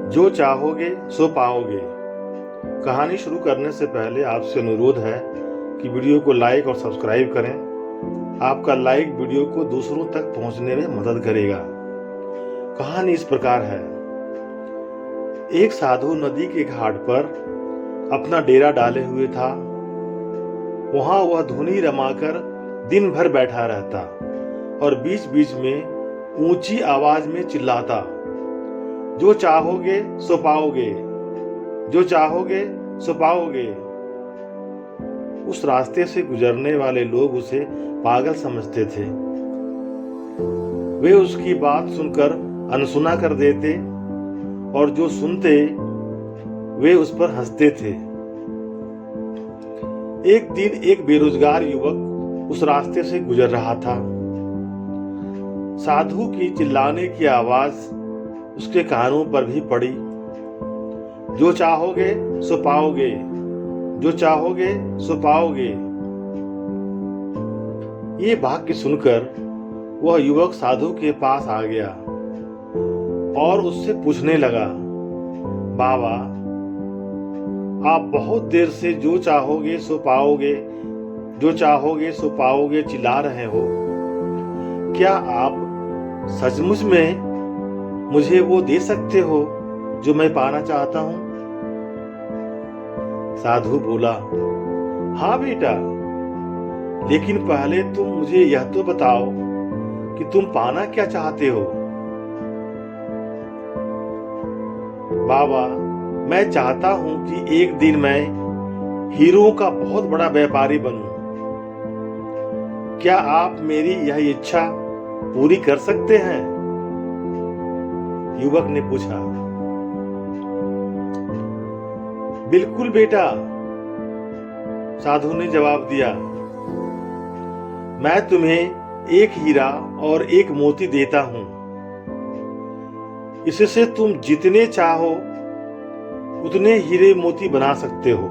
जो चाहोगे सो पाओगे। कहानी शुरू करने से पहले आपसे अनुरोध है कि वीडियो को लाइक और सब्सक्राइब करें। आपका लाइक वीडियो को दूसरों तक पहुंचने में मदद करेगा। कहानी इस प्रकार है। एक साधु नदी के घाट पर अपना डेरा डाले हुए था। वहां वह धुनी रमाकर दिन भर बैठा रहता और बीच बीच में ऊंची आवाज में चिल्लाता, जो चाहोगे सो पाओगे, जो चाहोगे सो पाओगे। उस रास्ते से गुजरने वाले लोग उसे पागल समझते थे। वे उसकी बात सुनकर अनसुना कर देते और जो सुनते वे उस पर हंसते थे। एक दिन एक बेरोजगार युवक उस रास्ते से गुजर रहा था। साधु की चिल्लाने की आवाज उसके कानों पर भी पड़ी, जो चाहोगे सो पाओगे, जो चाहोगे सो पाओगे। ये वाक्य सुनकर वह युवक साधु के पास आ गया और उससे पूछने लगा, बाबा, आप बहुत देर से जो चाहोगे सो पाओगे, जो चाहोगे सो पाओगे चिल्ला रहे हो। क्या आप सचमुच में मुझे वो दे सकते हो जो मैं पाना चाहता हूं? साधु बोला, हाँ बेटा, लेकिन पहले तुम मुझे यह तो बताओ कि तुम पाना क्या चाहते हो। बाबा, मैं चाहता हूं कि एक दिन मैं हीरों का बहुत बड़ा व्यापारी बनूं। क्या आप मेरी यह इच्छा पूरी कर सकते हैं? युवक ने पूछा। बिल्कुल बेटा, साधु ने जवाब दिया। मैं तुम्हें एक हीरा और एक मोती देता हूं। इससे तुम जितने चाहो उतने हीरे मोती बना सकते हो।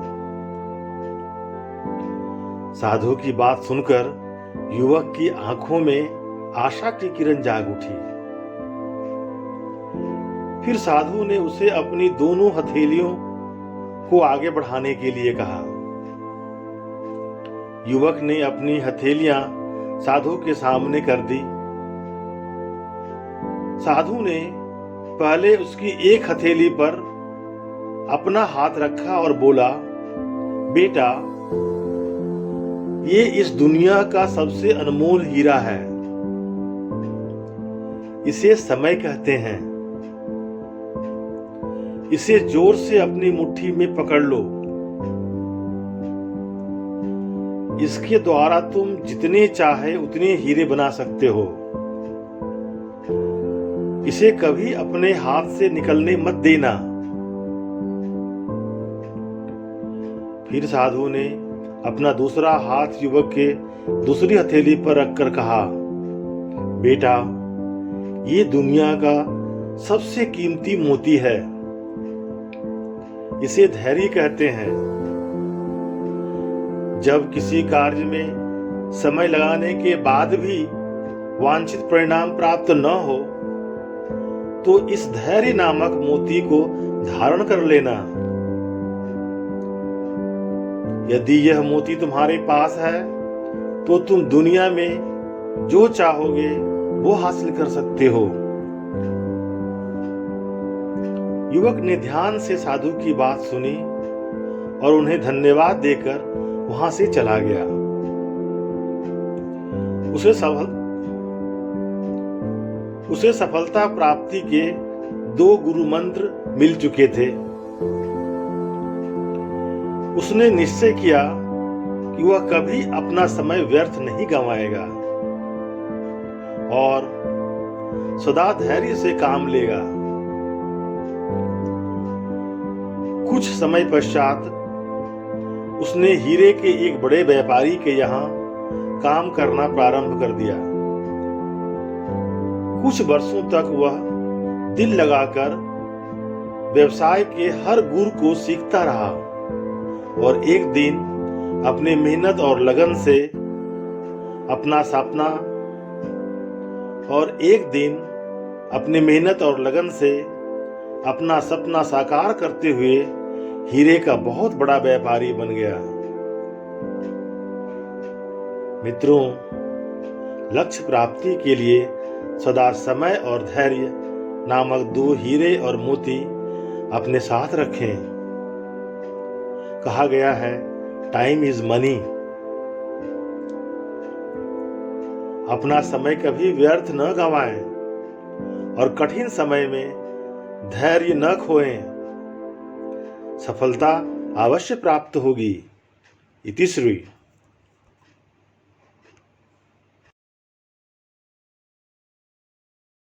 साधु की बात सुनकर युवक की आंखों में आशा की किरण जाग उठी। फिर साधु ने उसे अपनी दोनों हथेलियों को आगे बढ़ाने के लिए कहा। युवक ने अपनी हथेलियां साधु के सामने कर दी। साधु ने पहले उसकी एक हथेली पर अपना हाथ रखा और बोला, बेटा, ये इस दुनिया का सबसे अनमोल हीरा है। इसे समय कहते हैं। इसे जोर से अपनी मुट्ठी में पकड़ लो। इसके द्वारा तुम जितने चाहे उतने हीरे बना सकते हो। इसे कभी अपने हाथ से निकलने मत देना। फिर साधु ने अपना दूसरा हाथ युवक के दूसरी हथेली पर रखकर कहा, बेटा, ये दुनिया का सबसे कीमती मोती है। इसे धैर्य कहते हैं। जब किसी कार्य में समय लगाने के बाद भी वांछित परिणाम प्राप्त न हो, तो इस धैर्य नामक मोती को धारण कर लेना। यदि यह मोती तुम्हारे पास है तो तुम दुनिया में जो चाहोगे वो हासिल कर सकते हो। युवक ने ध्यान से साधु की बात सुनी और उन्हें धन्यवाद देकर वहां से चला गया। उसे सफलता प्राप्ति के 2 गुरु मंत्र मिल चुके थे। उसने निश्चय किया कि वह कभी अपना समय व्यर्थ नहीं गंवाएगा और सदा धैर्य से काम लेगा। कुछ समय पश्चात उसने हीरे के एक बड़े व्यापारी के यहाँ काम करना प्रारंभ कर दिया। कुछ वर्षों तक वह दिल लगाकर व्यवसाय के हर गुर को सीखता रहा और एक दिन अपने मेहनत और लगन से अपना सपना अपना सपना साकार करते हुए हीरे का बहुत बड़ा व्यापारी बन गया। मित्रों, लक्ष्य प्राप्ति के लिए सदा समय और धैर्य नामक 2 हीरे और मोती अपने साथ रखें। कहा गया है, टाइम इज मनी। अपना समय कभी व्यर्थ न गंवाएं और कठिन समय में धैर्य न खोएं। सफलता अवश्य प्राप्त होगी। इति श्री।